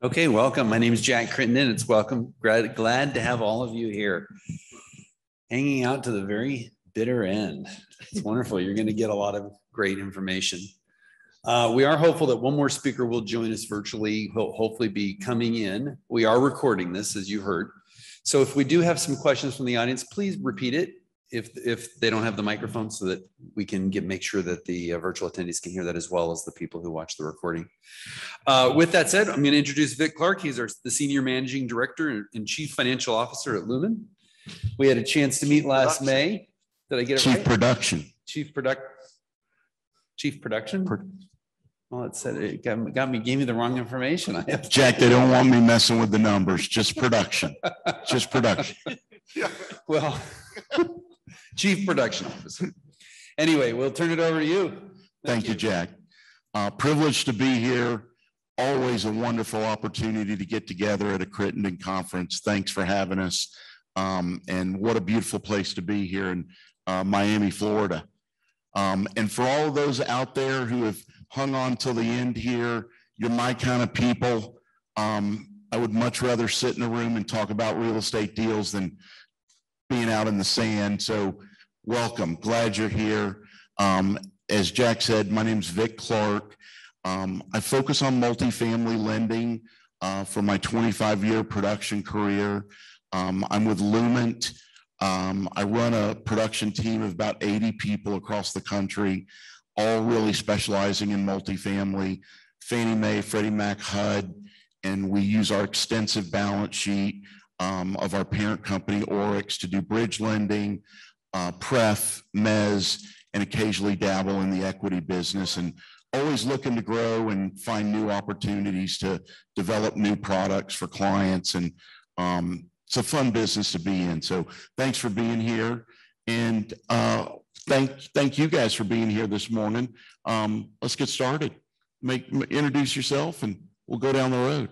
Okay, welcome. My name is Jack Crittenden. It's welcome. Glad to have all of you here, hanging out to the very bitter end. It's wonderful. You're going to get a lot of great information. We are hopeful that one more speaker will join us virtually. He'll hopefully be coming in. We are recording this, as you heard. So if we do have some questions from the audience, please repeat it if they don't have the microphone, so that we can make sure that the virtual attendees can hear that, as well as the people who watch the recording. With that said, I'm going to introduce Vic Clark. He's the Senior Managing Director and Chief Financial Officer at Lumen. We had a chance to meet last May. Did I get it right? Chief Production? Well, it said it gave me the wrong information. Jack, they don't want me messing with the numbers. Just production. Just production. Well, Chief Production Officer. Anyway, we'll turn it over to you. Thank you, Jack. Privileged to be here. Always a wonderful opportunity to get together at a Crittenden conference. Thanks for having us. And what a beautiful place to be here in Miami, Florida. And for all of those out there who have hung on till the end here, you're my kind of people. I would much rather sit in a room and talk about real estate deals than being out in the sand. So welcome, glad you're here. As Jack said, my name is Vic Clark. I focus on multifamily lending for my 25-year production career. I'm with Lumen. I run a production team of about 80 people across the country, all really specializing in multifamily, Fannie Mae, Freddie Mac, HUD, and we use our extensive balance sheet of our parent company, Oryx, to do bridge lending, pref, mezz, and occasionally dabble in the equity business, and always looking to grow and find new opportunities to develop new products for clients. And it's a fun business to be in. So thanks for being here. And thank you guys for being here this morning. Let's get started. Introduce yourself and we'll go down the road.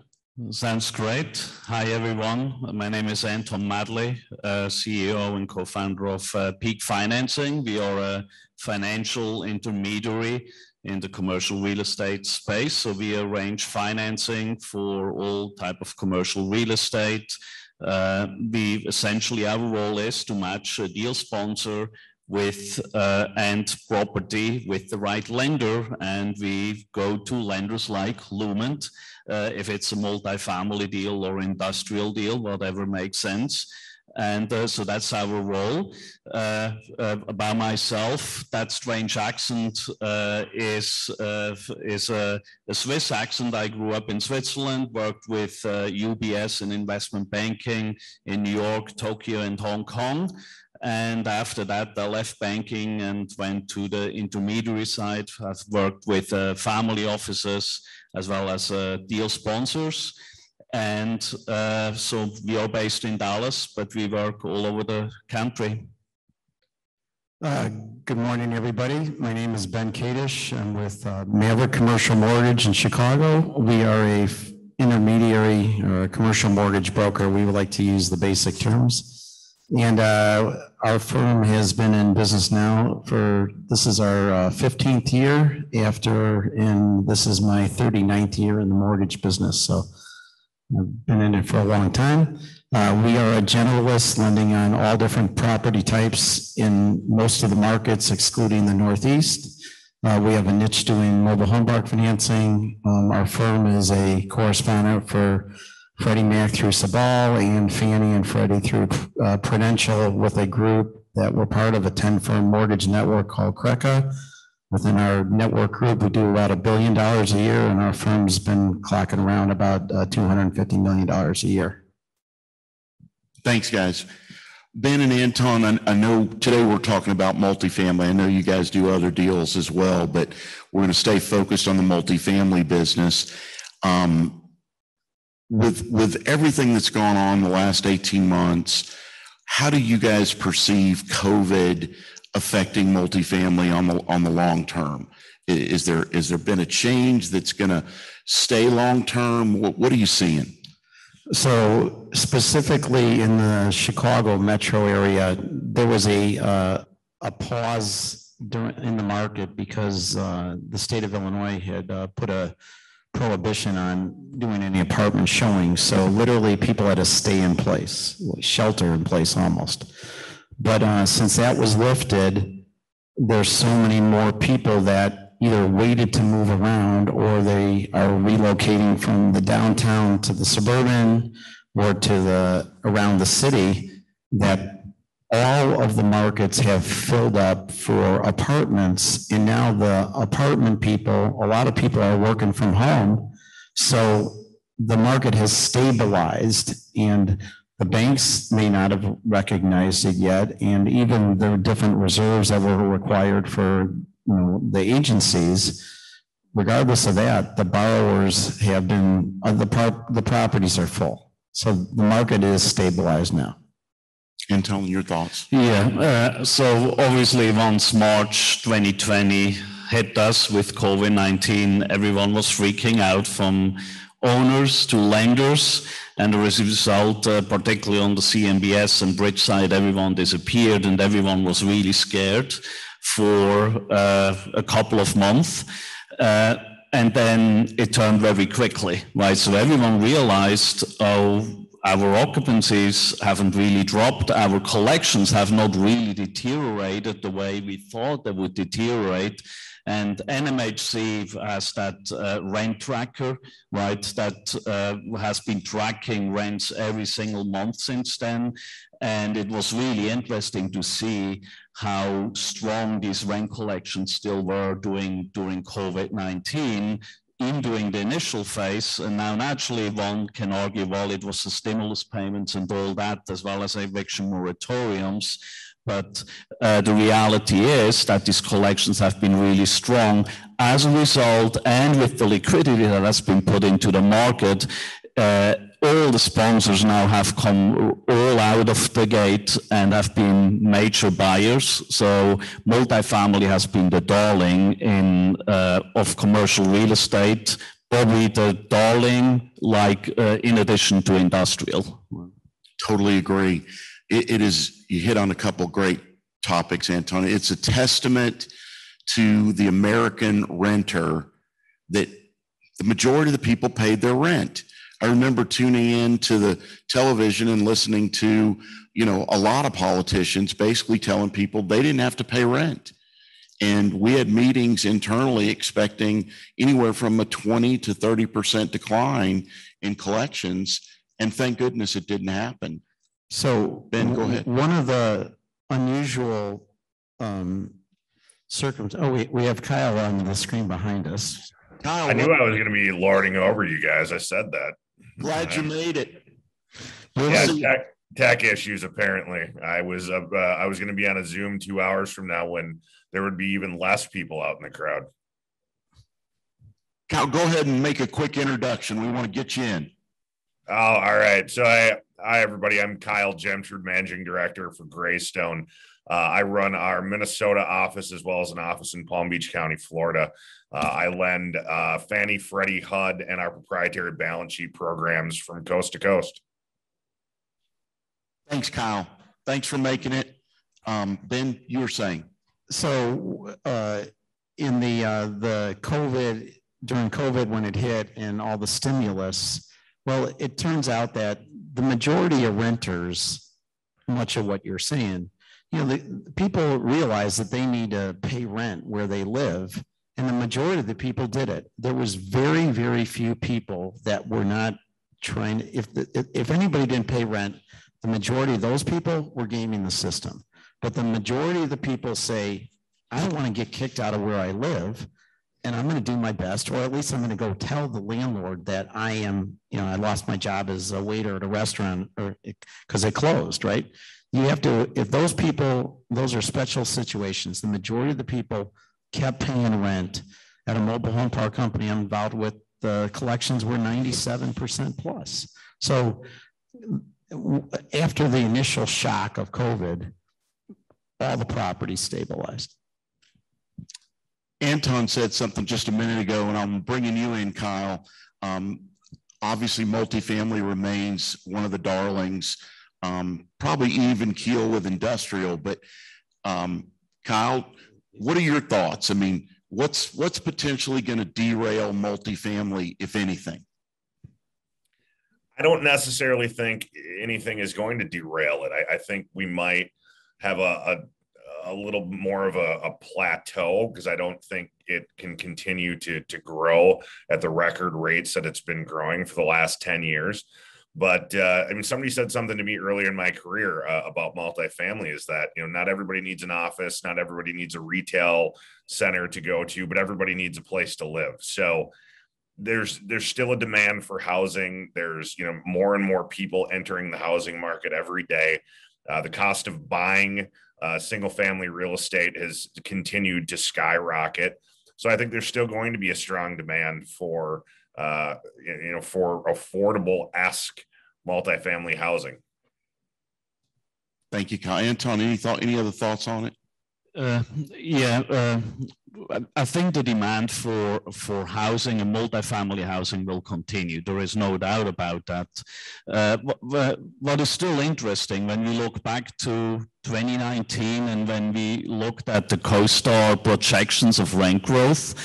Sounds great. Hi, everyone. My name is Anton Madley, CEO and co-founder of Peak Financing. We are a financial intermediary in the commercial real estate space. So we arrange financing for all type of commercial real estate. Essentially, our role is to match a deal sponsor with and property with the right lender, and we go to lenders like Lumen if it's a multifamily deal or industrial deal, whatever makes sense. And so that's our role. About myself, that strange accent is a Swiss accent. I grew up in Switzerland, worked with UBS in investment banking in New York, Tokyo, and Hong Kong. And after that, I left banking and went to the intermediary side. I've worked with family offices as well as deal sponsors. And so we are based in Dallas, but we work all over the country. Good morning, everybody. My name is Ben Kadish. I'm with Maverick Commercial Mortgage in Chicago. We are a intermediary or a commercial mortgage broker. We would like to use the basic terms. And our firm has been in business now this is our 15th year and this is my 39th year in the mortgage business. So I've been in it for a long time. We are a generalist, lending on all different property types in most of the markets, excluding the Northeast. We have a niche doing mobile home park financing. Our firm is a correspondent for Freddie Mac through Sabal and Fannie and Freddie through Prudential, with a group that we're part of, a 10-firm mortgage network called CRECA. Within our network group, we do about $1 billion a year, and our firm's been clocking around about $250 million a year. Thanks, guys. Ben and Anton, I know today we're talking about multifamily. I know you guys do other deals as well, but we're going to stay focused on the multifamily business. With everything that's gone on the last 18 months, how do you guys perceive COVID affecting multifamily on the long term? Is there been a change that's going to stay long term? What are you seeing? So specifically in the Chicago metro area, there was a pause in the market because the state of Illinois had put a prohibition on doing any apartment showings. So literally people had to stay in place, shelter in place almost. But since that was lifted, there's so many more people that either waited to move around or they are relocating from the downtown to the suburban or to the around the city, that all of the markets have filled up for apartments. And now the apartment people, a lot of people are working from home. So the market has stabilized, and the banks may not have recognized it yet. And even the different reserves that were required for the agencies, regardless of that, the borrowers have been, the properties are full. So the market is stabilized now. Anton, your thoughts? Yeah, so obviously once March 2020 hit us with COVID-19, everyone was freaking out, from owners to lenders, and as a result, particularly on the CMBS and bridge side, everyone disappeared and everyone was really scared for a couple of months. And then it turned very quickly, right? So everyone realized, oh, our occupancies haven't really dropped. Our collections have not really deteriorated the way we thought they would deteriorate. And NMHC has that rent tracker, right, that has been tracking rents every single month since then. And it was really interesting to see how strong these rent collections still were during COVID-19, during the initial phase. And now naturally one can argue, well, it was the stimulus payments and all that, as well as eviction moratoriums. But the reality is that these collections have been really strong as a result, and with the liquidity that has been put into the market, all the sponsors now have come all out of the gate and have been major buyers. So multifamily has been the darling of commercial real estate, probably the darling, like in addition to industrial. Totally agree. It is, you hit on a couple great topics, Antonio. It's a testament to the American renter that the majority of the people paid their rent. I remember tuning in to the television and listening to, a lot of politicians basically telling people they didn't have to pay rent. And we had meetings internally expecting anywhere from a 20 to 30% decline in collections. And thank goodness it didn't happen. So Ben, go ahead. One of the unusual circumstances, we have Kyle on the screen behind us. Kyle, I knew I was going to be lording over you guys. I said that. Glad you made it. Yeah, tech issues, apparently. I was going to be on a Zoom 2 hours from now when there would be even less people out in the crowd. Kyle, go ahead and make a quick introduction. We want to get you in. Oh, all right. So hi, everybody. I'm Kyle Gemtrude, Managing Director for Greystone. I run our Minnesota office as well as an office in Palm Beach County, Florida. I lend Fannie, Freddie, HUD, and our proprietary balance sheet programs from coast to coast. Thanks, Kyle. Thanks for making it. Ben, you were saying. So in the COVID, during COVID when it hit and all the stimulus, well, it turns out that the majority of renters, much of what you're saying, the people realize that they need to pay rent where they live, and the majority of the people did it. There was very, very few people that were not trying. If anybody didn't pay rent, the majority of those people were gaming the system. But the majority of the people say, I don't want to get kicked out of where I live, and I'm going to do my best, or at least I'm going to go tell the landlord that I am, I lost my job as a waiter at a restaurant because it closed, right? You have to, if those people, those are special situations. The majority of the people kept paying rent. At a mobile home park company I'm involved with, the collections were 97% plus. So after the initial shock of COVID, all the properties stabilized. Anton said something just a minute ago, and I'm bringing you in, Kyle. Obviously, multifamily remains one of the darlings, probably even keel with industrial. But Kyle, what are your thoughts? I mean, what's potentially going to derail multifamily, if anything? I don't necessarily think anything is going to derail it. I think we might have a little more of a plateau, because I don't think it can continue to grow at the record rates that it's been growing for the last 10 years. But I mean, somebody said something to me earlier in my career about multifamily, is that, you know, not everybody needs an office, not everybody needs a retail center to go to, but everybody needs a place to live. So there's still a demand for housing. There's, you know, more and more people entering the housing market every day. The cost of buying single family real estate has continued to skyrocket. So I think there's still going to be a strong demand for for affordable-esque multifamily housing. Thank you, Kyle. Anton, any other thoughts on it? I think the demand for housing and multifamily housing will continue. There is no doubt about that. What is still interesting, when we look back to 2019 and when we looked at the CoStar projections of rent growth,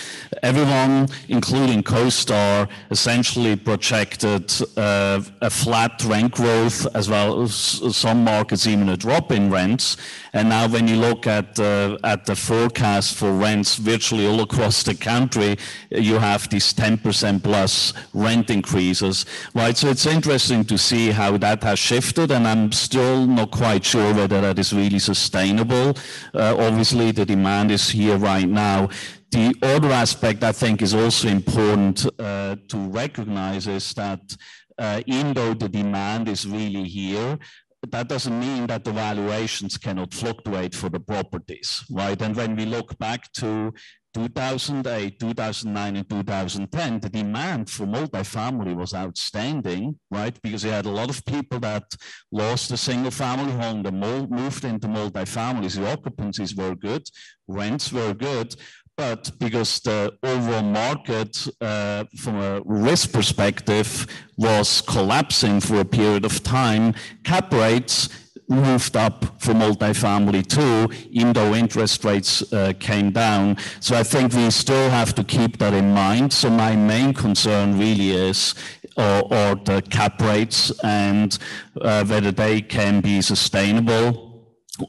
everyone, including CoStar, essentially projected a flat rent growth, as well as some markets even a drop in rents. And now when you look at the forecast for rents virtually all across the country, you have these 10% plus rent increases, right? So it's interesting to see how that has shifted, and I'm still not quite sure whether that is really sustainable. Obviously, the demand is here right now. The other aspect I think is also important to recognize is that even though the demand is really here, that doesn't mean that the valuations cannot fluctuate for the properties, right? And when we look back to 2008, 2009, and 2010, the demand for multifamily was outstanding, right? Because you had a lot of people that lost a single family home, they moved into multifamilies, the occupancies were good, rents were good, but because the overall market from a risk perspective was collapsing for a period of time, cap rates moved up for multifamily too, even though interest rates came down. So I think we still have to keep that in mind. So my main concern really is or the cap rates and whether they can be sustainable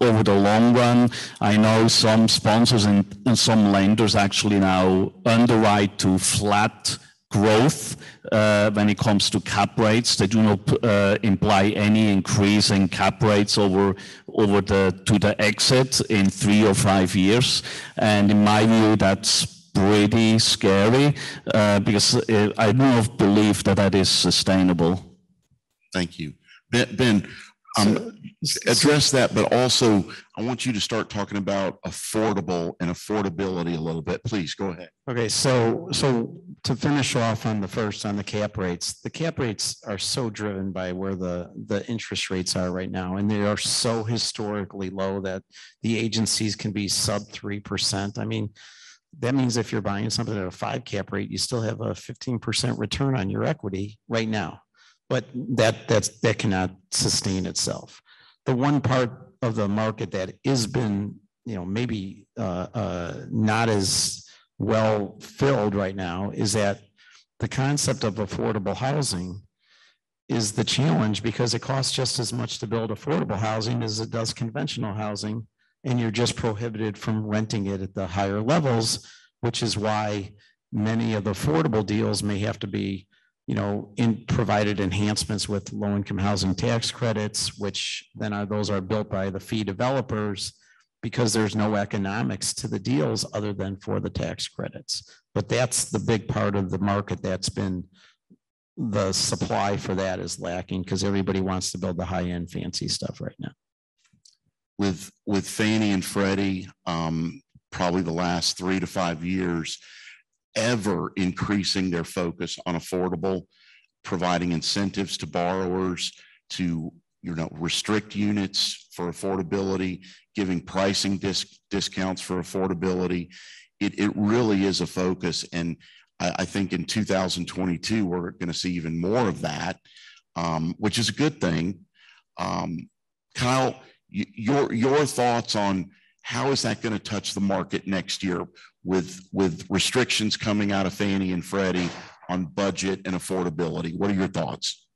over the long run. I know some sponsors and some lenders actually now underwrite to flat growth when it comes to cap rates. They do not imply any increase in cap rates over to the exit in 3 or 5 years. And in my view, that's pretty scary because I do not believe that that is sustainable. Thank you. Ben, address that, but also I want you to start talking about affordable and affordability a little bit. Please go ahead. Okay, so to finish off on the cap rates are so driven by where the interest rates are right now, and they are so historically low that the agencies can be sub 3%. I mean, that means if you're buying something at a 5 cap rate, you still have a 15% return on your equity right now. But that cannot sustain itself. The one part of the market that has been, maybe not as well filled right now is that the concept of affordable housing is the challenge, because it costs just as much to build affordable housing as it does conventional housing, and you're just prohibited from renting it at the higher levels, which is why many of the affordable deals may have to be provided enhancements with low-income housing tax credits, which then those are built by the fee developers, because there's no economics to the deals other than for the tax credits. But that's the big part of the market that's been, the supply for that is lacking, because everybody wants to build the high-end fancy stuff right now. With Fannie and Freddie, probably the last 3 to 5 years, ever increasing their focus on affordable, providing incentives to borrowers to restrict units for affordability, giving pricing discounts for affordability. It really is a focus, and I think in 2022 we're going to see even more of that, which is a good thing. Kyle, your thoughts on how is that going to touch the market next year with restrictions coming out of Fannie and Freddie on budget and affordability? What are your thoughts?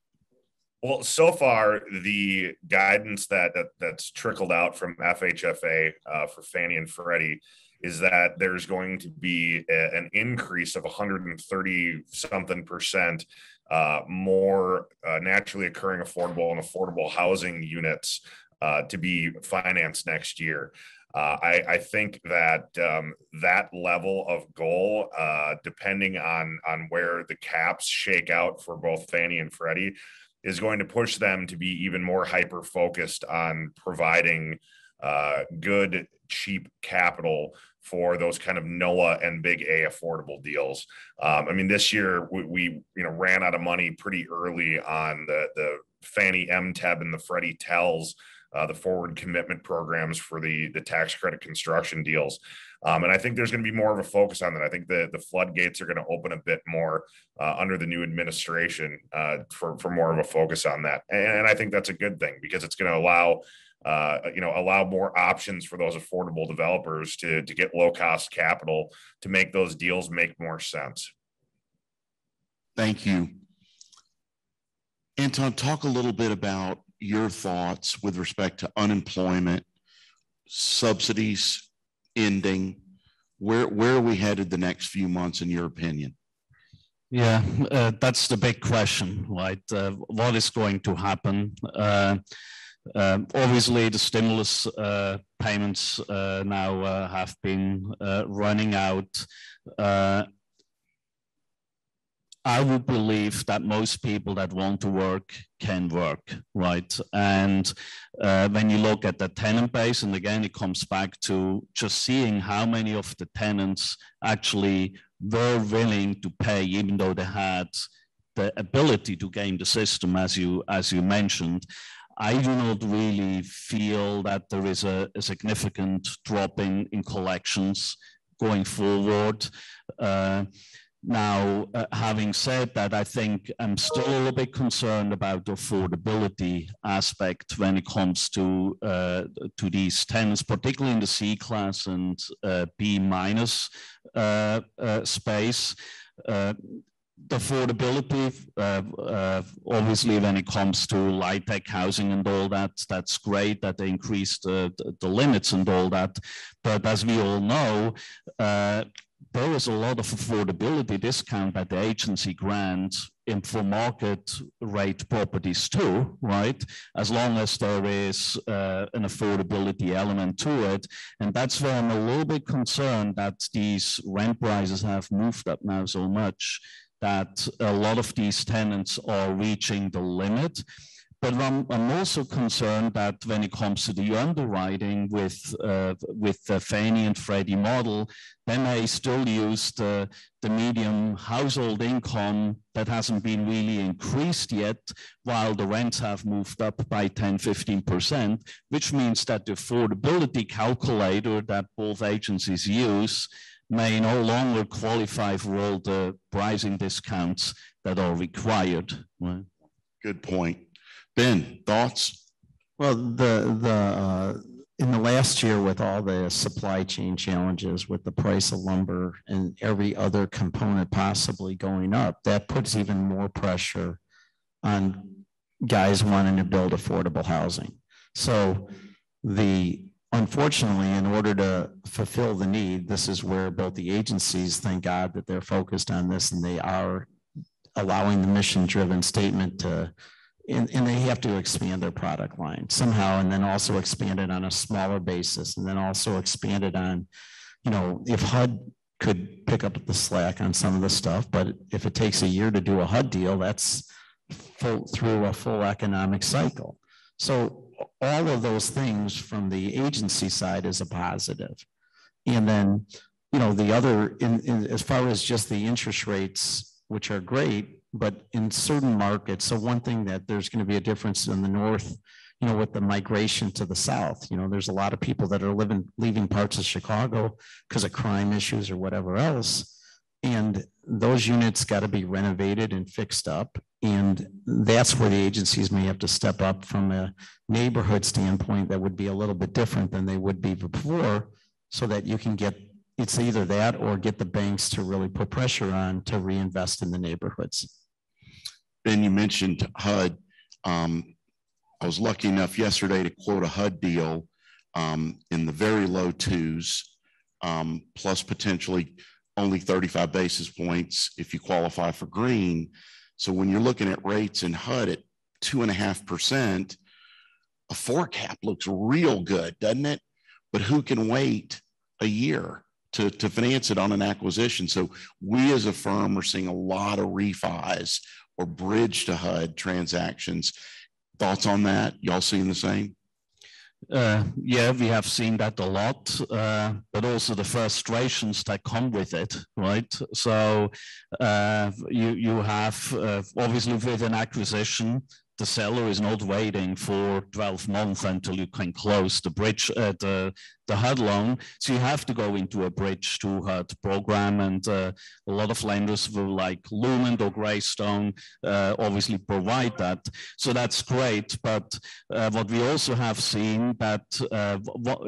Well, so far, the guidance that's trickled out from FHFA for Fannie and Freddie is that there's going to be an increase of 130 something percent more naturally occurring affordable and affordable housing units to be financed next year. I think that that level of goal, depending on where the caps shake out for both Fannie and Freddie, is going to push them to be even more hyper focused on providing good, cheap capital for those kind of NOAA and big A affordable deals. I mean, this year we ran out of money pretty early on the Fannie MTEB and the Freddie TELS, the forward commitment programs for the tax credit construction deals. And I think there's going to be more of a focus on that. I think the floodgates are going to open a bit more under the new administration for more of a focus on that. And I think that's a good thing because it's going to allow more options for those affordable developers to get low cost capital to make those deals make more sense. Thank you. Anton, talk a little bit about your thoughts with respect to unemployment, subsidies ending. Where are we headed the next few months, in your opinion? Yeah, that's the big question, right? What is going to happen? Obviously, the stimulus payments now have been running out. I would believe that most people that want to work can work, right? And when you look at the tenant base, and again, it comes back to just seeing how many of the tenants actually were willing to pay, even though they had the ability to game the system, as you mentioned. I do not really feel that there is a significant drop in collections going forward. Now, having said that, I think I'm still a little bit concerned about the affordability aspect when it comes to these tenants, particularly in the C class and B minus space. The affordability, obviously, when it comes to light tech housing and all that, that's great that they increased the limits and all that. But as we all know, there is a lot of affordability discount that the agency grants for market rate properties too, right? As long as there is an affordability element to it. And that's where I'm a little bit concerned that these rent prices have moved up now so much that a lot of these tenants are reaching the limit. But I'm also concerned that when it comes to the underwriting with the Fannie and Freddie model, they may still use the median household income that hasn't been really increased yet, while the rents have moved up by 10–15%, which means that the affordability calculator that both agencies use may no longer qualify for all the pricing discounts that are required. Right? Good point. Ben, thoughts? Well, in the last year, with all the supply chain challenges, with the price of lumber and every other component possibly going up, that puts even more pressure on guys wanting to build affordable housing. So unfortunately, in order to fulfill the need, this is where both the agencies, thank God that they're focused on this and they are allowing the mission-driven statement to, and they have to expand their product line somehow, and then also expand it on a smaller basis, and then also expand it on, if HUD could pick up the slack on some of the stuff, but if it takes a year to do a HUD deal, that's through a full economic cycle. So all of those things from the agency side is a positive. And then, the other, as far as just the interest rates, which are great, but in certain markets, so one thing that there's going to be a difference in the north, with the migration to the south, there's a lot of people that are leaving parts of Chicago because of crime issues or whatever else. And those units got to be renovated and fixed up. And that's where the agencies may have to step up from a neighborhood standpoint that would be a little bit different than they would be before, so that you can get, it's either that or get the banks to really put pressure on to reinvest in the neighborhoods. Ben, you mentioned HUD. I was lucky enough yesterday to quote a HUD deal in the very low twos, plus potentially only 35 basis points if you qualify for green. So when you're looking at rates in HUD at 2.5%, a 4 cap looks real good, doesn't it? But who can wait a year to finance it on an acquisition? So we as a firm are seeing a lot of refis or bridge to HUD transactions. Thoughts on that? Y'all seeing the same? Yeah, we have seen that a lot, but also the frustrations that come with it, right? So you have obviously with an acquisition, the seller is not waiting for 12 months until you can close the bridge, the HUD loan. So you have to go into a bridge to HUD program, and a lot of lenders will, like Lumen or Greystone, obviously provide that. So that's great. But what we also have seen that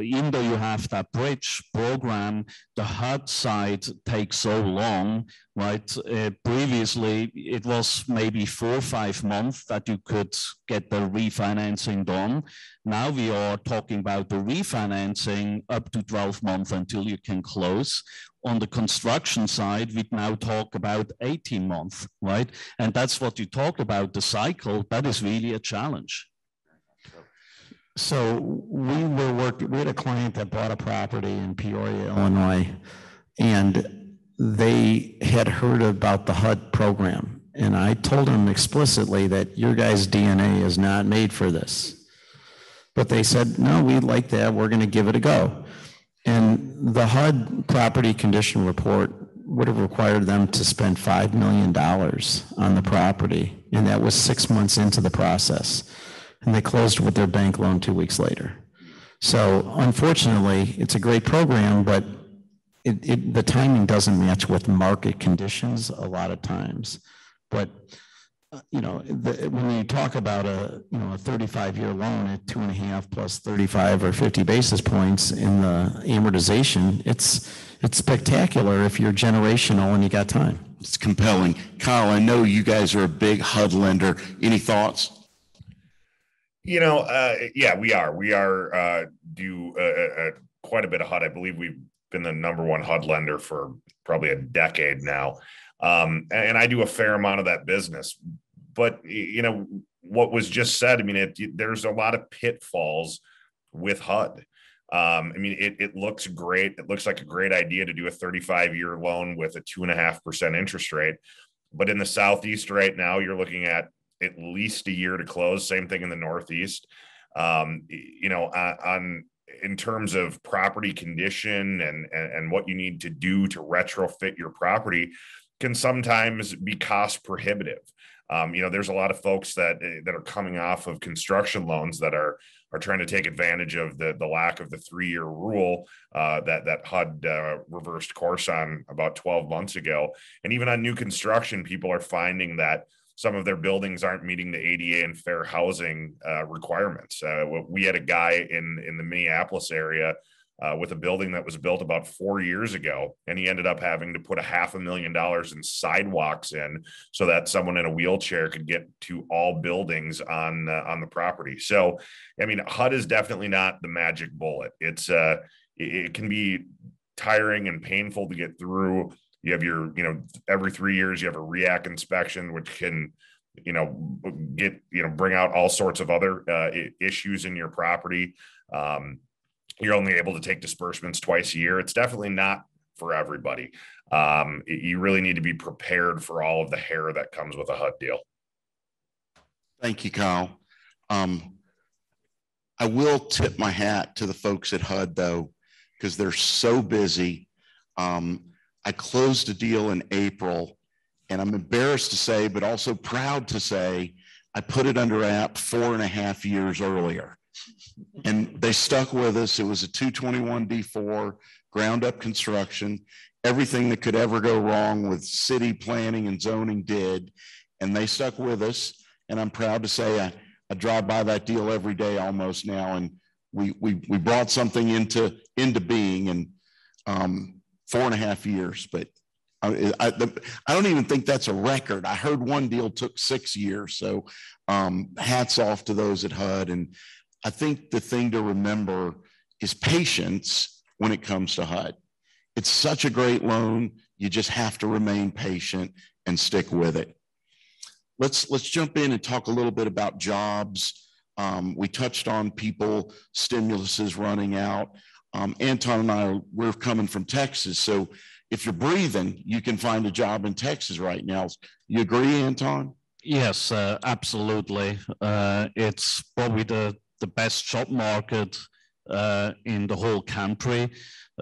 even though you have that bridge program, the HUD side takes so long, right? Previously, it was maybe 4 or 5 months that you could get the refinancing done. Now we are talking about the refinancing up to 12 months until you can close. On the construction side, we now talk about 18 months, right? And that's what you talk about, the cycle. That is really a challenge. So we had a client that bought a property in Peoria, Illinois, and they had heard about the HUD program. And I told them explicitly that your guys' DNA is not made for this. But they said, no, we like that. We're going to give it a go. And the HUD property condition report would have required them to spend $5 million on the property. And that was 6 months into the process. And they closed with their bank loan 2 weeks later. So unfortunately, it's a great program, but the timing doesn't match with market conditions a lot of times. But you know, when you talk about a 35-year loan at 2.5 plus 35 or 50 basis points in the amortization, it's spectacular if you're generational and you got time. It's compelling. Kyle, I know you guys are a big HUD lender. Any thoughts? Yeah, we are. We are do quite a bit of HUD. I believe we've been the #1 HUD lender for probably a decade now. And I do a fair amount of that business. But, what was just said, I mean, there's a lot of pitfalls with HUD. It looks great. It looks like a great idea to do a 35-year loan with a 2.5% interest rate. But in the Southeast right now, you're looking at least a year to close. Same thing in the Northeast. In terms of property condition and what you need to do to retrofit your property can sometimes be cost prohibitive. There's a lot of folks that are coming off of construction loans that are trying to take advantage of the lack of the 3-year rule that HUD reversed course on about 12 months ago. And even on new construction, people are finding that some of their buildings aren't meeting the ADA and fair housing requirements. We had a guy in the Minneapolis area with a building that was built about 4 years ago, and he ended up having to put $500,000 in sidewalks in so that someone in a wheelchair could get to all buildings on the property. So, HUD is definitely not the magic bullet. It can be tiring and painful to get through. You have your, every 3 years, you have a REAC inspection, which can, bring out all sorts of other issues in your property. You're only able to take disbursements twice a year. It's definitely not for everybody. You really need to be prepared for all of the hair that comes with a HUD deal. Thank you, Kyle. I will tip my hat to the folks at HUD, though, because they're so busy. I closed a deal in April, and I'm embarrassed to say, but also proud to say, I put it under app 4.5 years earlier. And they stuck with us. It was a 221D4 ground up construction. Everything that could ever go wrong with city planning and zoning did. and they stuck with us. And I'm proud to say I drive by that deal every day almost now. And we brought something into being in 4.5 years, but I don't even think that's a record. I heard one deal took 6 years. So hats off to those at HUD. And I think the thing to remember is patience when it comes to HUD. It's such a great loan. You just have to remain patient and stick with it. Let's jump in and talk a little bit about jobs. We touched on people, stimulus is running out. Anton and we're coming from Texas. So if you're breathing, you can find a job in Texas right now. You agree, Anton? Yes, absolutely. It's probably the best job market in the whole country.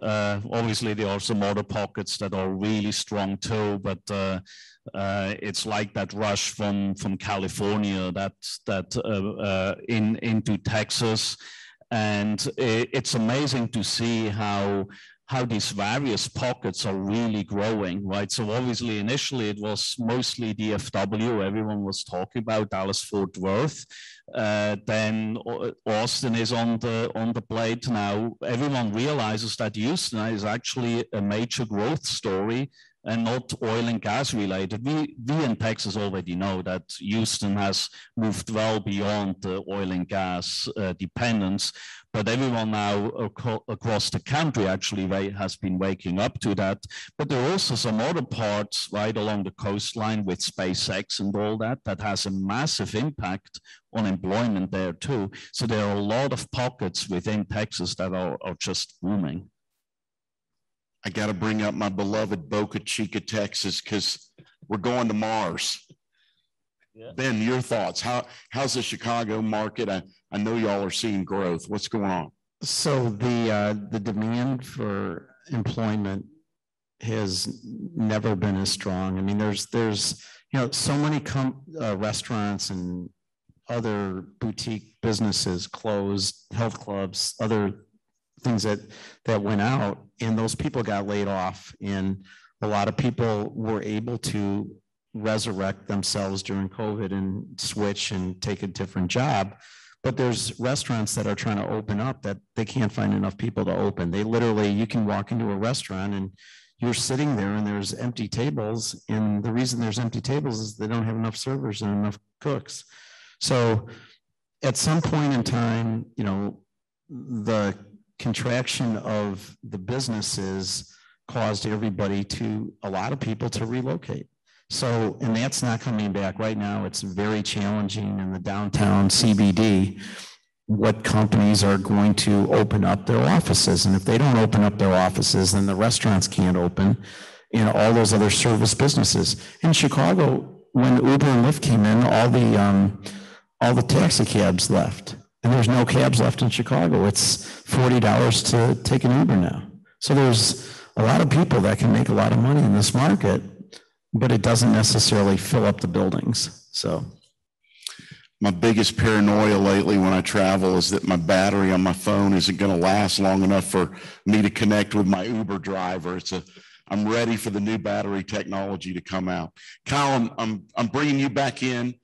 Obviously, there are some other pockets that are really strong too, but it's like that rush from California into Texas, and it's amazing to see how these various pockets are really growing, right? So obviously, initially it was mostly DFW. Everyone was talking about Dallas-Fort Worth. Then Austin is on the plate now. Everyone realizes that Houston is actually a major growth story and not oil and gas related. We in Texas already know that Houston has moved well beyond the oil and gas dependence, but everyone now across the country actually has been waking up to that. But there are also some other parts right along the coastline with SpaceX and all that has a massive impact on employment there too. So there are a lot of pockets within Texas that are just booming. I got to bring up my beloved Boca Chica, Texas, because we're going to Mars. Yeah. Ben, your thoughts? How's the Chicago market? I know y'all are seeing growth. What's going on? So the demand for employment has never been as strong. I mean, there's so many restaurants and other boutique businesses closed, health clubs, other things that went out, and those people got laid off, and a lot of people were able to resurrect themselves during COVID and switch and take a different job. But there's restaurants that are trying to open up that they can't find enough people to open. They literally, you can walk into a restaurant and you're sitting there and there's empty tables, and the reason there's empty tables is they don't have enough servers and enough cooks. So at some point in time, the contraction of the businesses caused a lot of people to relocate. So, and that's not coming back right now. It's very challenging in the downtown CBD, what companies are going to open up their offices. And if they don't open up their offices, then the restaurants can't open, all those other service businesses. In Chicago, when Uber and Lyft came in, all the taxi cabs left. And there's no cabs left in Chicago. It's $40 to take an Uber now. So there's a lot of people that can make a lot of money in this market, but it doesn't necessarily fill up the buildings. So my biggest paranoia lately when I travel is that my battery on my phone isn't going to last long enough for me to connect with my Uber driver. I'm ready for the new battery technology to come out. Kyle, I'm bringing you back in.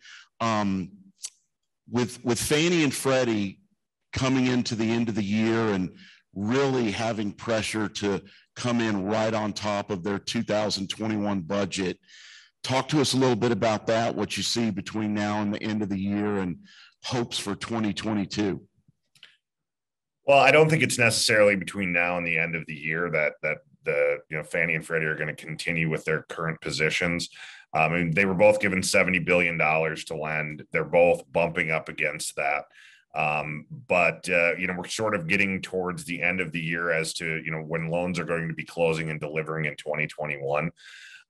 With Fannie and Freddie coming into the end of the year and really having pressure to come in right on top of their 2021 budget, talk to us a little bit about that, what you see between now and the end of the year and hopes for 2022. Well, I don't think it's necessarily between now and the end of the year that the Fannie and Freddie are going to continue with their current positions. I mean, they were both given $70 billion to lend. They're both bumping up against that. But we're sort of getting towards the end of the year as to, when loans are going to be closing and delivering in 2021.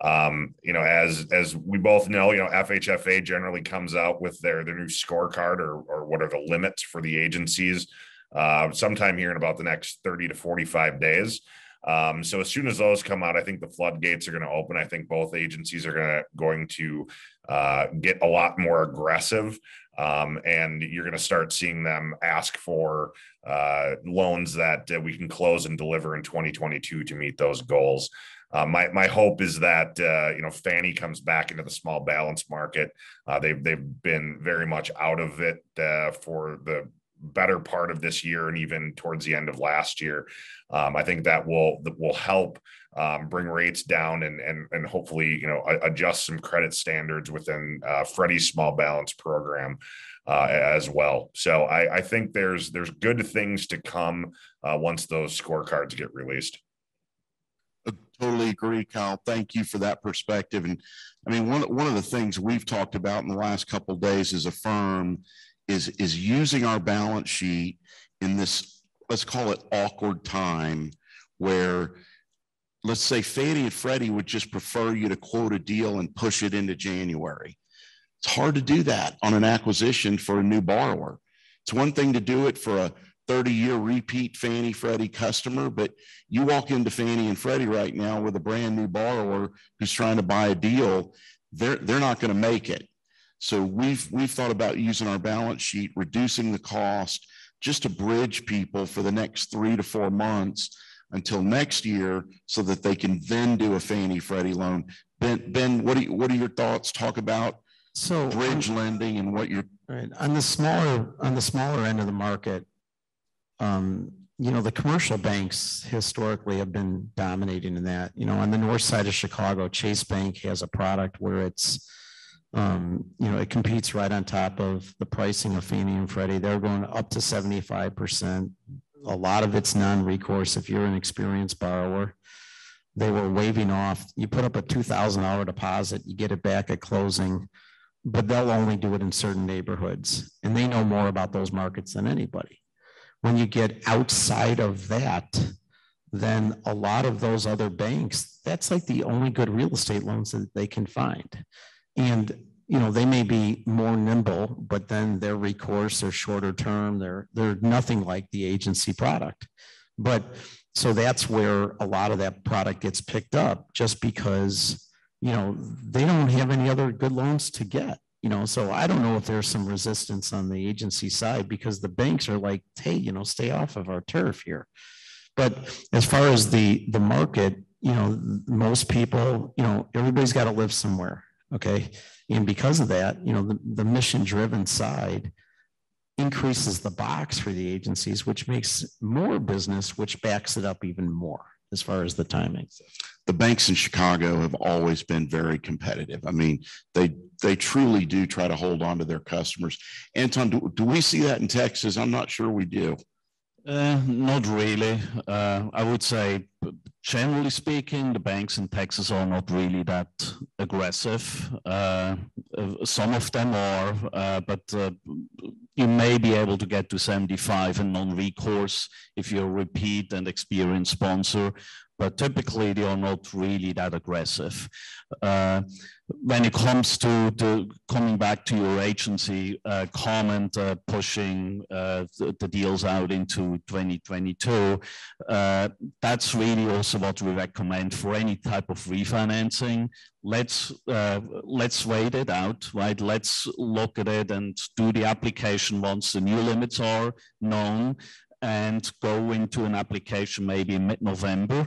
As we both know, FHFA generally comes out with their new scorecard or what are the limits for the agencies sometime here in about the next 30 to 45 days. So as soon as those come out, I think the floodgates are going to open. I think both agencies are going to get a lot more aggressive. And you're going to start seeing them ask for loans that we can close and deliver in 2022 to meet those goals. My hope is that Fannie comes back into the small balance market. They've been very much out of it for the better part of this year and even towards the end of last year. I think that will help bring rates down and hopefully adjust some credit standards within Freddie's small balance program as well. So I think there's good things to come once those scorecards get released. I totally agree, Kyle. Thank you for that perspective. And I mean, one of the things we've talked about in the last couple of days as a firm is using our balance sheet in this, let's call it awkward time, where let's say Fannie and Freddie would just prefer you to quote a deal and push it into January. It's hard to do that on an acquisition for a new borrower. It's one thing to do it for a 30-year repeat Fannie Freddie customer, but you walk into Fannie and Freddie right now with a brand new borrower who's trying to buy a deal, they're not going to make it. So we've thought about using our balance sheet, reducing the cost just to bridge people for the next 3 to 4 months until next year so that they can then do a Fannie Freddie loan. Ben, what are your thoughts? Talk about bridge lending and what you're right on the smaller end of the market. The commercial banks historically have been dominating in that. On the north side of Chicago, Chase Bank has a product where it's it competes right on top of the pricing of Fannie and Freddie. They're going up to 75%. A lot of it's non-recourse. If you're an experienced borrower, they were waiving off. You put up a $2,000 deposit, you get it back at closing, but they'll only do it in certain neighborhoods. And they know more about those markets than anybody. When you get outside of that, then a lot of those other banks, that's like the only good real estate loans that they can find. And, they may be more nimble, but then their recourse are shorter term. They're nothing like the agency product. But so that's where a lot of that product gets picked up just because, they don't have any other good loans to get. So I don't know if there's some resistance on the agency side because the banks are like, hey, stay off of our turf here. But as far as the market, most people, everybody's got to live somewhere. Okay. And because of that, the mission driven side increases the box for the agencies, which makes more business, which backs it up even more as far as the timing. The banks in Chicago have always been very competitive. I mean, they truly do try to hold on to their customers. Anton, do we see that in Texas? I'm not sure we do. Not really. I would say, generally speaking, the banks in Texas are not really that aggressive. Some of them are, but you may be able to get to 75 and non-recourse if you're a repeat and experienced sponsor, but typically they are not really that aggressive. When it comes to coming back to your agency comment, pushing the deals out into 2022, that's really also what we recommend for any type of refinancing. Let's wait it out, right? Let's look at it and do the application once the new limits are known and go into an application maybe in mid-November.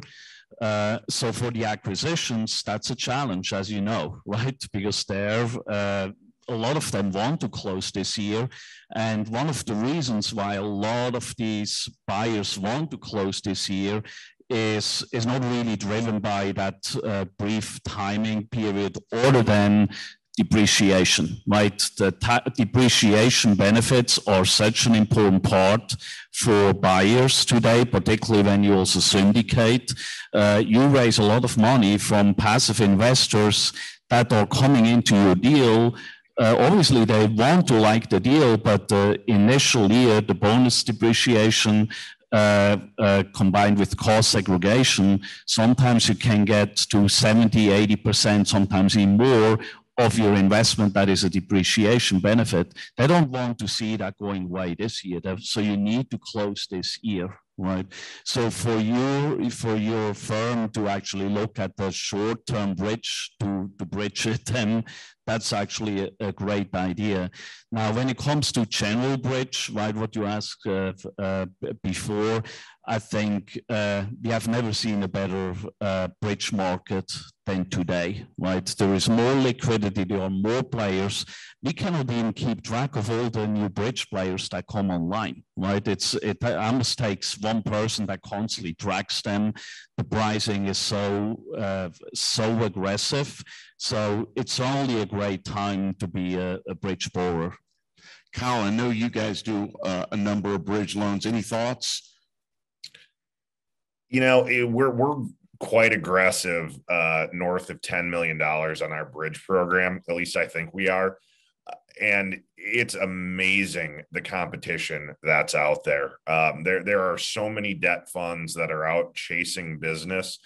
So for the acquisitions, that's a challenge, as you know, right? Because a lot of them want to close this year. And one of the reasons why a lot of these buyers want to close this year is not really driven by that brief timing period other than depreciation, right? The depreciation benefits are such an important part for buyers today, particularly when you also syndicate. You raise a lot of money from passive investors that are coming into your deal. Obviously, they want to like the deal, but the initial year, the bonus depreciation combined with cost segregation, sometimes you can get to 70, 80%, sometimes even more of your investment that is a depreciation benefit. They don't want to see that going away this year. So you need to close this year, right? So for your firm to actually look at the short-term bridge to bridge it, then that's actually a great idea. Now, when it comes to general bridge, right, what you asked before, I think we have never seen a better bridge market than today, right? There is more liquidity, there are more players. We cannot even keep track of all the new bridge players that come online, right? It almost takes one person that constantly tracks them. The pricing is so aggressive. So it's only a great time to be a bridge borrower. Kyle, I know you guys do a number of bridge loans. Any thoughts? You know, we're quite aggressive, north of $10 million on our bridge program. At least I think we are. And it's amazing the competition that's out there. There are so many debt funds that are out chasing business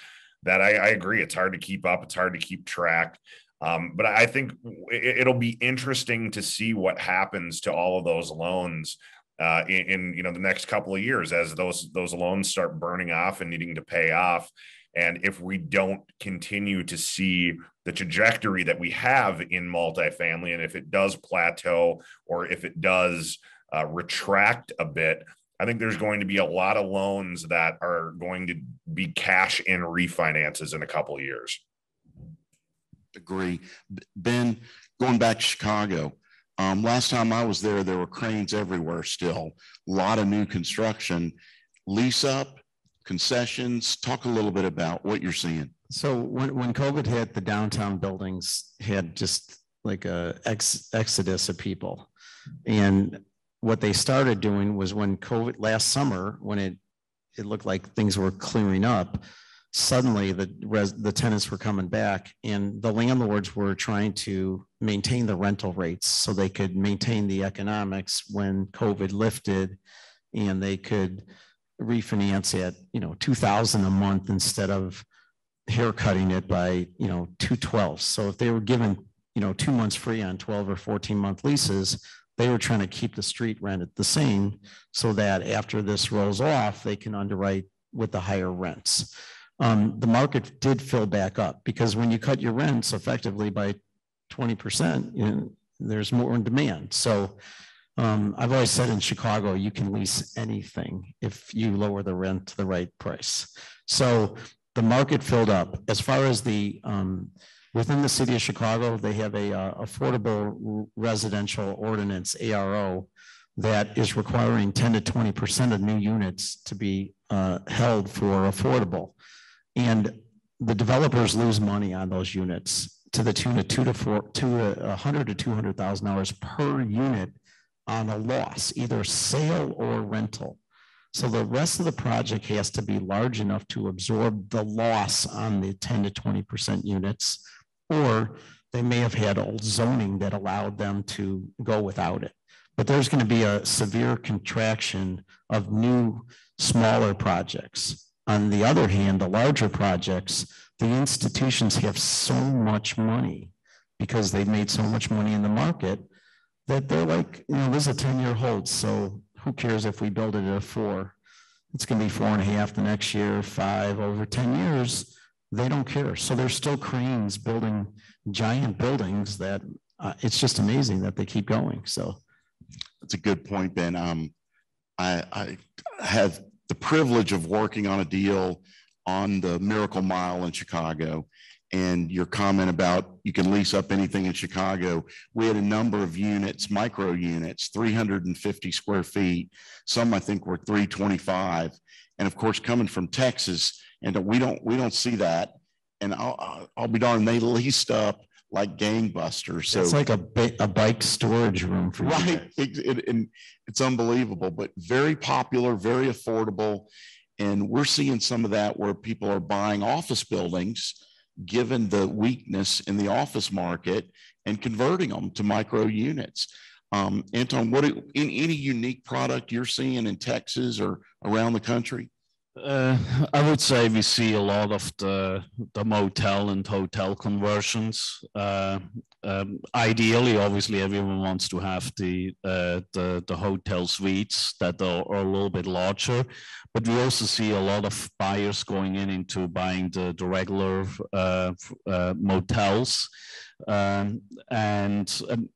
that I agree. It's hard to keep up. It's hard to keep track. But I think it'll be interesting to see what happens to all of those loans in the next couple of years as those loans start burning off and needing to pay off. And if we don't continue to see the trajectory that we have in multifamily, and if it does plateau or if it does retract a bit, I think there's going to be a lot of loans that are going to be cash in refinances in a couple of years. Agree. Ben, going back to Chicago, last time I was there were cranes everywhere still, a lot of new construction, lease up, concessions. Talk a little bit about what you're seeing. So when COVID hit, the downtown buildings had just like a exodus of people. And what they started doing was when COVID last summer, when it looked like things were clearing up, suddenly the tenants were coming back and the landlords were trying to maintain the rental rates so they could maintain the economics when COVID lifted, and they could refinance at $2,000 a month instead of haircutting it by $212. So if they were given 2 months free on 12 or 14-month leases, they were trying to keep the street rent at the same so that after this rolls off, they can underwrite with the higher rents. The market did fill back up because when you cut your rents effectively by 20%, there's more in demand. So I've always said in Chicago, you can lease anything if you lower the rent to the right price. So the market filled up. As far as the within the city of Chicago, they have a affordable residential ordinance, ARO, that is requiring 10 to 20% of new units to be held for affordable. And the developers lose money on those units to the tune of $100,000 to $200,000 per unit on a loss, either sale or rental. So the rest of the project has to be large enough to absorb the loss on the 10 to 20% units, or they may have had old zoning that allowed them to go without it. But there's going to be a severe contraction of new, smaller projects. On the other hand, the larger projects, the institutions have so much money because they've made so much money in the market that they're like, this is a 10-year hold. So who cares if we build it at a 4? It's going to be 4.5 the next year, 5 over 10 years. They don't care. So there's still cranes building giant buildings that it's just amazing that they keep going. So that's a good point, Ben. I have the privilege of working on a deal on the Miracle Mile in Chicago, and your comment about you can lease up anything in Chicago. We had a number of units, micro units, 350 square feet. Some I think were 325. And of course, coming from Texas, and we don't see that. And I'll be darned, they leased up like gangbusters. So it's like a bike storage room for you. Right. And it's unbelievable, but very popular, very affordable. And we're seeing some of that where people are buying office buildings, given the weakness in the office market, and converting them to micro units. Anton, any unique product you're seeing in Texas or around the country? I would say we see a lot of the motel and hotel conversions. Ideally, obviously, everyone wants to have the hotel suites that are a little bit larger, but we also see a lot of buyers going into buying the regular motels. And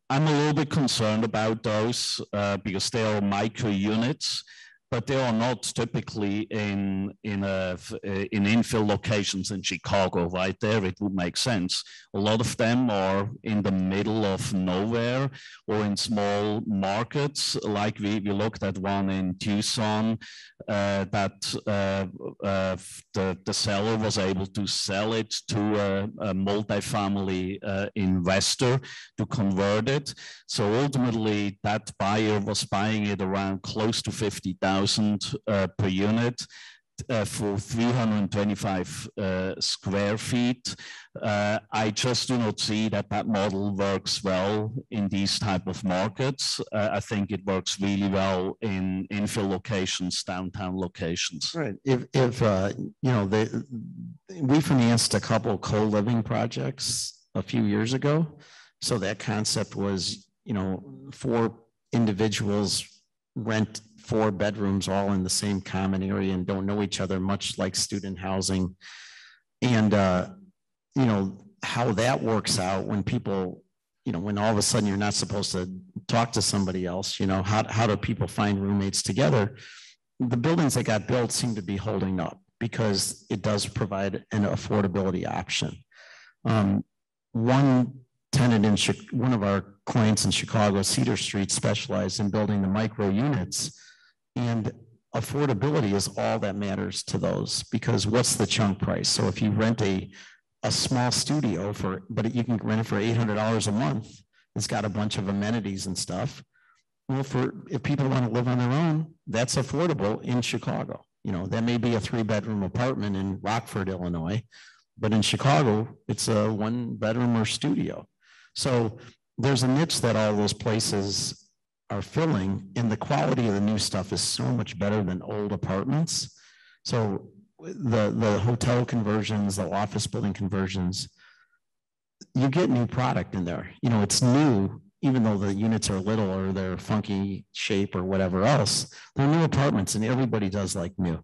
I'm a little bit concerned about those because they are micro units. but they are not typically in infill locations in Chicago. Right there, it would make sense. A lot of them are in the middle of nowhere or in small markets. Like we looked at one in Tucson that the seller was able to sell it to a multifamily investor to convert it. So ultimately, that buyer was buying it around close to 50,000 per unit. For 325 square feet. I just do not see that model works well in these type of markets. I think it works really well in infill locations, downtown locations. Right. If you know, we financed a couple co-living projects a few years ago. So that concept was, you know, 4 individuals rent 4 bedrooms all in the same common area and don't know each other, much like student housing. And, you know, how that works out when people, you know, when all of a sudden you're not supposed to talk to somebody else, you know, how do people find roommates together? The buildings that got built seem to be holding up because it does provide an affordability option. One tenant in one of our clients in Chicago, Cedar Street, specialized in building the micro units. And affordability is all that matters to those, because what's the chunk price? So if you rent a small studio but you can rent it for $800 a month, it's got a bunch of amenities and stuff. Well, if people want to live on their own, that's affordable in Chicago. You know, that may be a 3-bedroom apartment in Rockford, Illinois, but in Chicago, it's a 1-bedroom or studio. So there's a niche that all those places are filling, and the quality of the new stuff is so much better than old apartments. So the hotel conversions, the office building conversions, you get new product in there. You know, it's new, even though the units are little or they're funky shape or whatever else. They're new apartments, and everybody does like new.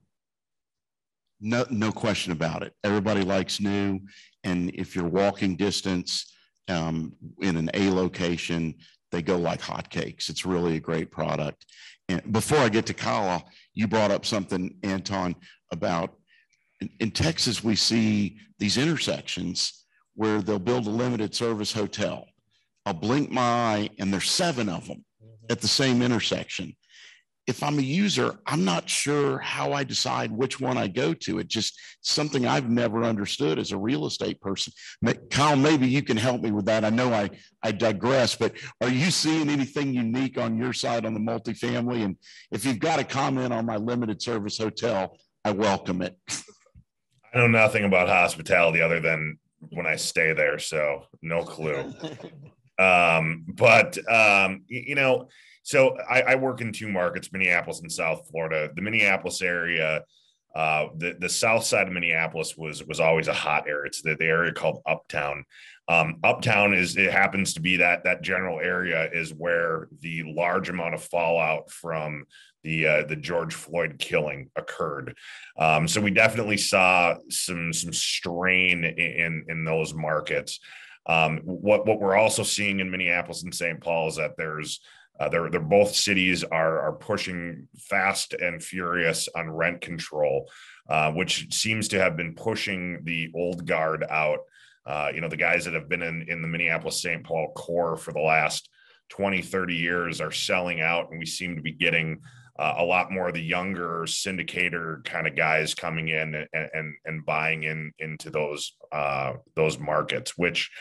No question about it. Everybody likes new, and if you're walking distance in an A location, they go like hotcakes. It's really a great product. And before I get to Kyle, you brought up something, Anton, about in Texas, we see these intersections where they'll build a limited service hotel. I'll blink my eye and there's 7 of them at the same intersection. If I'm a user, I'm not sure how I decide which one I go to. It's just something I've never understood as a real estate person. Kyle, maybe you can help me with that. I know I digress, but are you seeing anything unique on your side on the multifamily? And if you've got a comment on my limited service hotel, I welcome it. I know nothing about hospitality other than when I stay there, so no clue. You know, so I work in 2 markets, Minneapolis and South Florida. The Minneapolis area, the south side of Minneapolis was always a hot area. It's the area called Uptown. Uptown it happens to be that general area is where the large amount of fallout from the George Floyd killing occurred. So we definitely saw some strain in those markets. What we're also seeing in Minneapolis and St. Paul is that they're both cities are pushing fast and furious on rent control, which seems to have been pushing the old guard out. You know, the guys that have been in the Minneapolis St. Paul core for the last 20, 30 years are selling out, and we seem to be getting a lot more of the younger syndicator kind of guys coming in and buying into those markets, which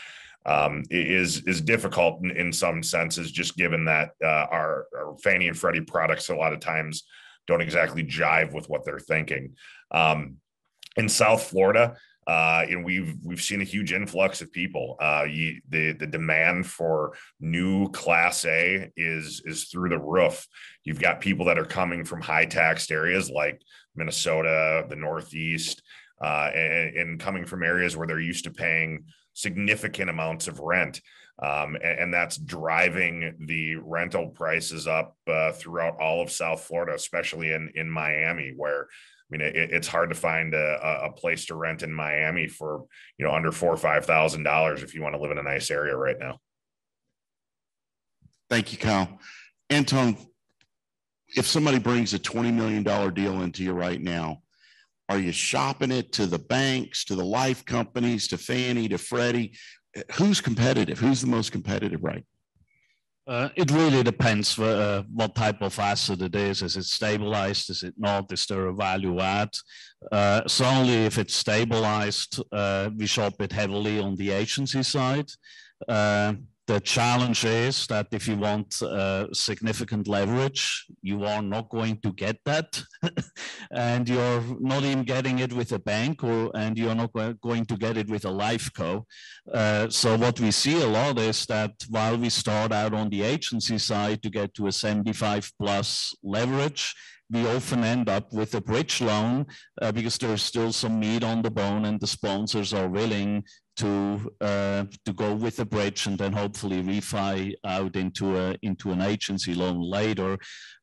is difficult in some senses, just given that our Fannie and Freddie products a lot of times don't exactly jive with what they're thinking. In South Florida, you know, we've seen a huge influx of people. The demand for new Class A is through the roof. You've got people that are coming from high taxed areas like Minnesota, the Northeast, and coming from areas where they're used to paying significant amounts of rent. And that's driving the rental prices up throughout all of South Florida, especially in Miami, where I mean, it's hard to find a place to rent in Miami for, you know, under $4,000 or $5,000 if you want to live in a nice area right now. Thank you, Kyle. Anton, if somebody brings a $20 million deal into you right now, are you shopping it to the banks, to the life companies, to Fannie, to Freddie? Who's competitive? Who's the most competitive, right? It really depends what type of asset it is. Is it stabilized? Is it not? Is there a value add? Certainly, if it's stabilized, we shop it heavily on the agency side. The challenge is that if you want significant leverage, you are not going to get that. And you're not even getting it with a bank, and you're not going to get it with a life co. So what we see a lot is that while we start out on the agency side to get to a 75 plus leverage, we often end up with a bridge loan because there's still some meat on the bone and the sponsors are willing to go with a bridge and then hopefully refi out into an agency loan later.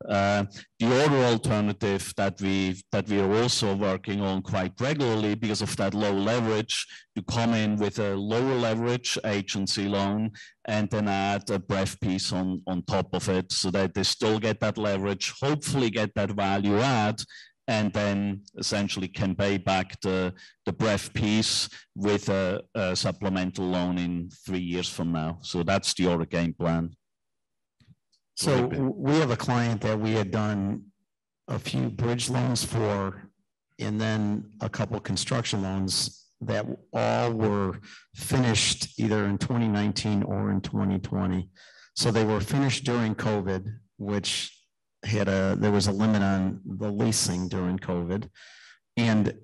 The other alternative that we are also working on quite regularly because of that low leverage, to come in with a lower leverage agency loan and then add a BREF piece on top of it so that they still get that leverage, hopefully get that value add, and then essentially can pay back the BREF piece with a supplemental loan in 3 years from now. So that's the other game plan. So we have a client that we had done a few bridge loans for, and then a couple construction loans that all were finished either in 2019 or in 2020. So they were finished during COVID, which there was a limit on the leasing during COVID. And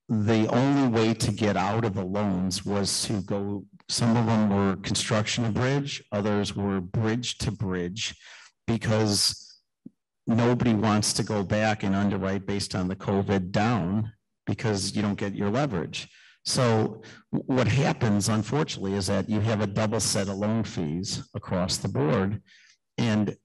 the only way to get out of the loans was to go, some of them were construction of bridge, others were bridge to bridge, because nobody wants to go back and underwrite based on the COVID down because you don't get your leverage. So what happens, unfortunately, is that you have a double set of loan fees across the board. And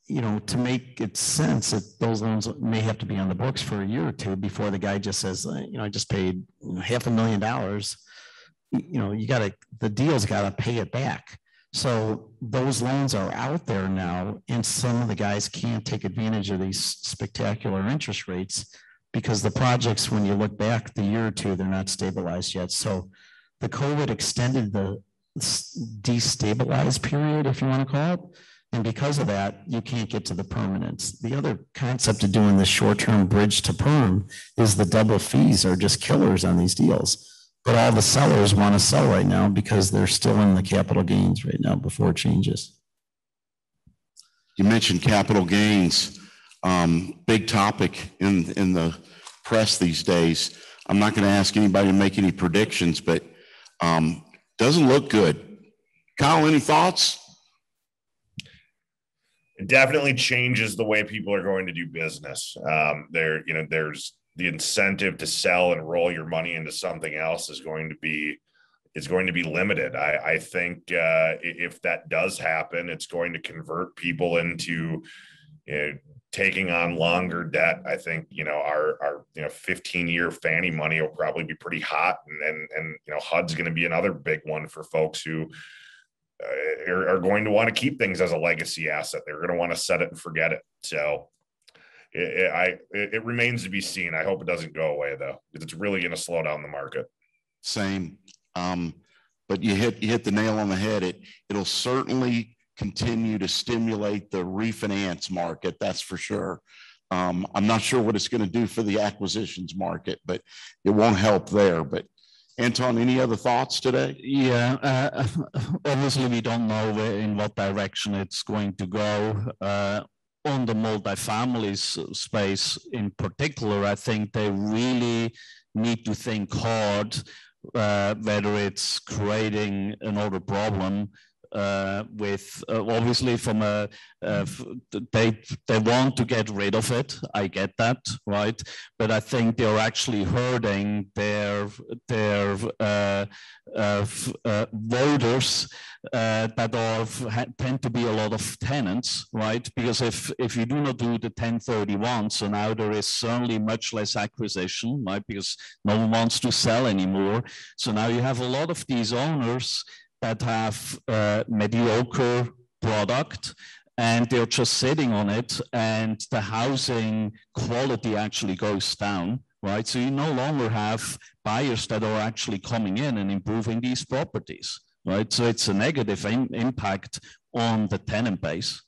you know, to make it sense, that those loans may have to be on the books for a year or two before the guy just says, you know, I just paid $500,000. You know, the deal's got to pay it back. So those loans are out there now, and some of the guys can't take advantage of these spectacular interest rates because the projects, when you look back the year or two, they're not stabilized yet. So the COVID extended the destabilized period, if you want to call it. And because of that, you can't get to the permanence. The other concept of doing the short-term bridge to perm is the double fees are just killers on these deals. But all the sellers want to sell right now because they're still in the capital gains right now before it changes. You mentioned capital gains, big topic in the press these days. I'm not going to ask anybody to make any predictions, but doesn't look good. Kyle, any thoughts? It definitely changes the way people are going to do business. There's the incentive to sell and roll your money into something else is going to be limited. I think if that does happen, it's going to convert people into taking on longer debt. I think our 15-year Fannie money will probably be pretty hot, and HUD's going to be another big one for folks who are going to want to keep things as a legacy asset. They're going to want to set it and forget it. So it remains to be seen. I hope it doesn't go away though, because it's really going to slow down the market. Same. But you hit the nail on the head. It'll certainly continue to stimulate the refinance market. That's for sure. I'm not sure what it's going to do for the acquisitions market, but it won't help there. But Anton, any other thoughts today? Yeah, obviously we don't know in what direction it's going to go. On the multifamily space in particular, I think they really need to think hard whether it's creating another problem with obviously from they want to get rid of it. I get that, right? But I think they're actually hurting their voters that tend to be a lot of tenants, right? Because if you do not do the 1031, so now there is certainly much less acquisition, right? Because no one wants to sell anymore. So now you have a lot of these owners that have mediocre product and they're just sitting on it, and the housing quality actually goes down, right? So you no longer have buyers that are actually coming in and improving these properties, right? So it's a negative impact on the tenant base.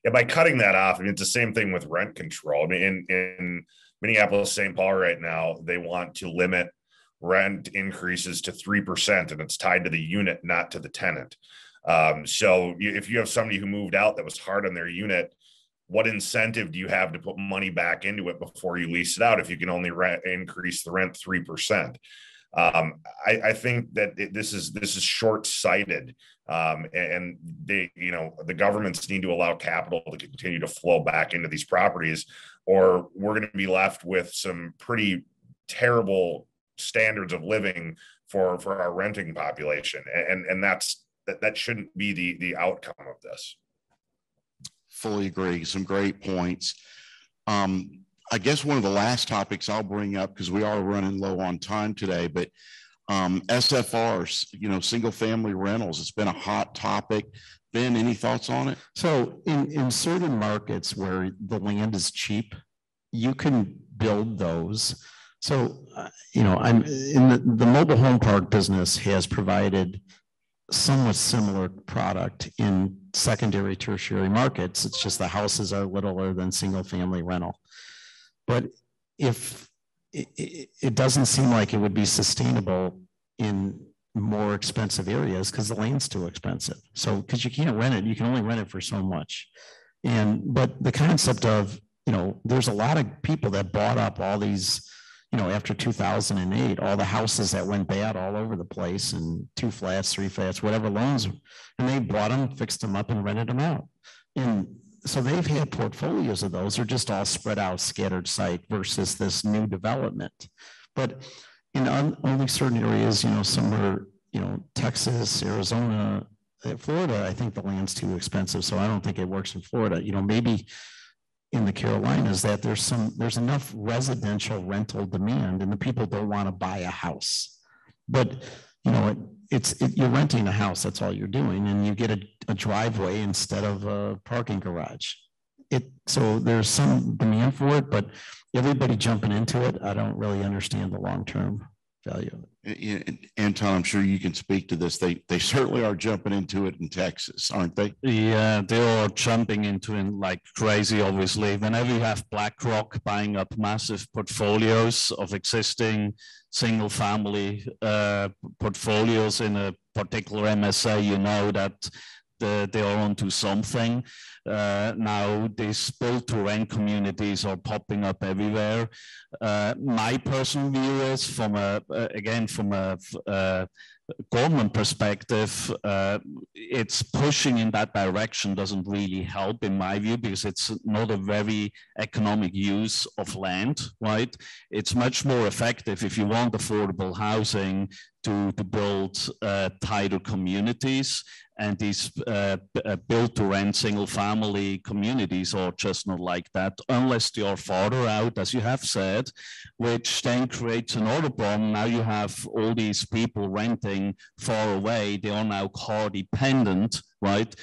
Yeah, by cutting that off, I mean, it's the same thing with rent control. I mean, in Minneapolis, St. Paul right now, they want to limit rent increases to 3%, and it's tied to the unit, not to the tenant. So if you have somebody who moved out that was hard on their unit, what incentive do you have to put money back into it before you lease it out if you can only increase the rent 3%? I think that this is short-sighted, and the governments need to allow capital to continue to flow back into these properties, or we're going to be left with some pretty terrible standards of living for our renting population, and that shouldn't be the outcome of this. Fully agree. Some great points. I guess one of the last topics I'll bring up, because we are running low on time today, but SFRs, single family rentals, it's been a hot topic. Ben, any thoughts on it? So in certain markets where the land is cheap, you can build those. So, I'm in the mobile home park business has provided somewhat similar product in secondary, tertiary markets. It's just the houses are littler than single family rental. But if it doesn't seem like it would be sustainable in more expensive areas because the land's too expensive. So because you can't rent it, you can only rent it for so much. But the concept of, there's a lot of people that bought up all these, after 2008, all the houses that went bad all over the place, and 2 flats, 3 flats, whatever loans, and they bought them, fixed them up, and rented them out. And so they've had portfolios of those. They're just all spread out, scattered site versus this new development. But in only certain areas, somewhere, Texas, Arizona, Florida, I think the land's too expensive. So I don't think it works in Florida. Maybe in the Carolinas that there's enough residential rental demand and the people don't want to buy a house. But, you're renting a house, that's all you're doing, and you get a driveway instead of a parking garage. So there's some demand for it, but everybody jumping into it, I don't really understand the long-term value of it. Anton, I'm sure you can speak to this. They certainly are jumping into it in Texas, aren't they? Yeah, they are jumping into it like crazy, obviously. Whenever you have BlackRock buying up massive portfolios of existing single family portfolios in a particular MSA, that they are onto something. Now these build to rent communities are popping up everywhere. My personal view is from a government perspective, it's pushing in that direction doesn't really help in my view, because it's not a very economic use of land, right? It's much more effective if you want affordable housing to build tighter communities. And these build to rent single family communities are just not like that, unless they are farther out, as you have said, which then creates another problem. Now you have all these people renting far away. They are now car dependent, right?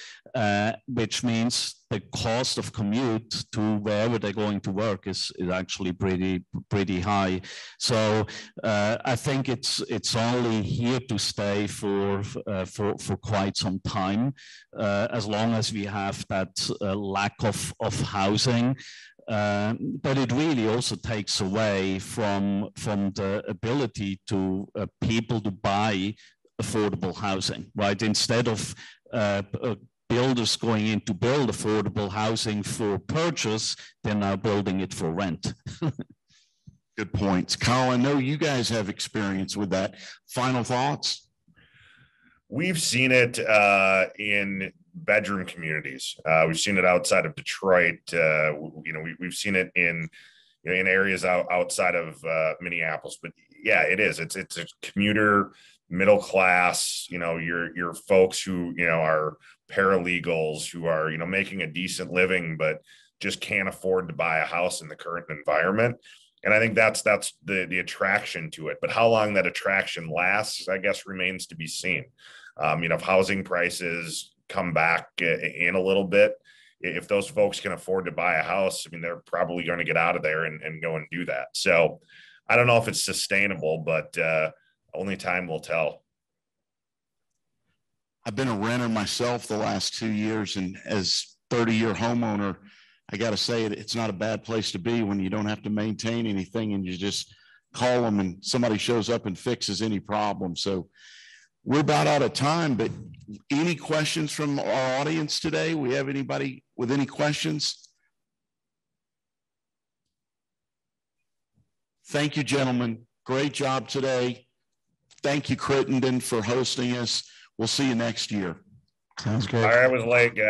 Which means the cost of commute to wherever they're going to work is actually pretty high. So I think it's only here to stay for quite some time, as long as we have that lack of housing. But it really also takes away from the ability to people to buy affordable housing, right? Instead of builders going in to build affordable housing for purchase, they're now building it for rent. Good points. Kyle, I know you guys have experience with that. Final thoughts? We've seen it in bedroom communities. We've seen it outside of Detroit. We've seen it in areas outside of Minneapolis. But yeah, it is. It's a commuter, middle class. Your folks who are paralegals, who are making a decent living, but just can't afford to buy a house in the current environment. And I think that's the attraction to it. But how long that attraction lasts, I guess, remains to be seen. If housing prices come back in a little bit. If those folks can afford to buy a house, I mean, they're probably going to get out of there and go and do that. So I don't know if it's sustainable, but only time will tell. I've been a renter myself the last 2 years, and as 30-year homeowner, I got to say it's not a bad place to be when you don't have to maintain anything and you just call them and somebody shows up and fixes any problem. So we're about out of time, but any questions from our audience today? We have anybody with any questions? Thank you, gentlemen. Great job today. Thank you, Crittenden, for hosting us. We'll see you next year. Sounds good. I was late, guys.